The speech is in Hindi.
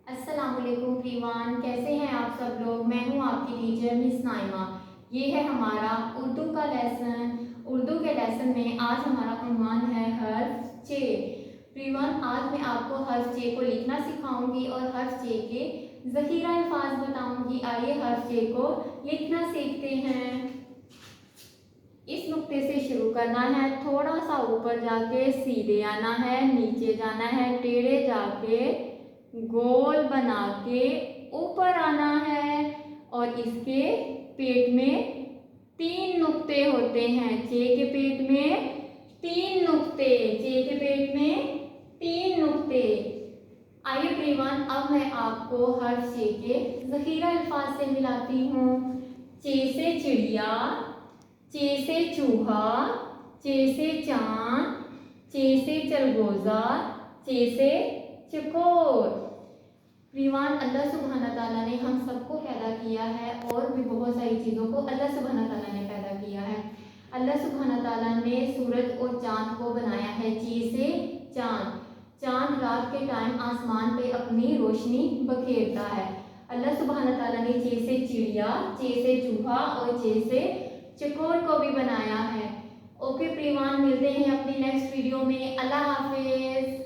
अस्सलामुअलैकुम एवरीवन, कैसे हैं आप सब लोग। मैं हूं आपकी टीचर मिस नाइमा। ये है हमारा उर्दू का लेसन। उर्दू के लेसन में आज हमारा उन्वान है हर्फ चे। एवरीवन, आज मैं आपको हर्फ चे को लिखना सिखाऊंगी और हर्फ चे के ज़ख़ीरा अल्फाज बताऊंगी। आइए हर्फ चे को लिखना सीखते हैं। इस नुक्ते से शुरू करना है, थोड़ा सा ऊपर जाके सीधे आना है, नीचे जाना है, टेढ़े जाके गोल बना के ऊपर आना है और इसके पेट में 3 नुक्ते होते हैं। चे के पेट में 3 नुक्ते, चे के पेट में 3 नुक्ते। आइए एवरीवन, अब मैं आपको हर्फ चे के ज़ख़ीरा अल्फाज से मिलाती हूँ। चे से चिड़िया, चे से चूहा, चे से चांद, चे से चरगोज़ा, चे से चकोर। एवरीवन, अल्लाह सुब्हाना ताला ने हम सबको पैदा किया है और भी बहुत सारी चीज़ों को अल्लाह सुब्हाना ताला ने पैदा किया है। अल्लाह सुब्हाना ताला ने सूरज और चांद को बनाया है चे से चांद। चांद रात के टाइम आसमान पे अपनी रोशनी बखेरता है। अल्लाह सुब्हाना ताला ने चे से चिड़िया, चे से चूहा और चे से चकोर को भी बनाया है। ओके एवरीवन, मिलते हैं अपनी नेक्स्ट वीडियो में। अल्लाह हाफिज।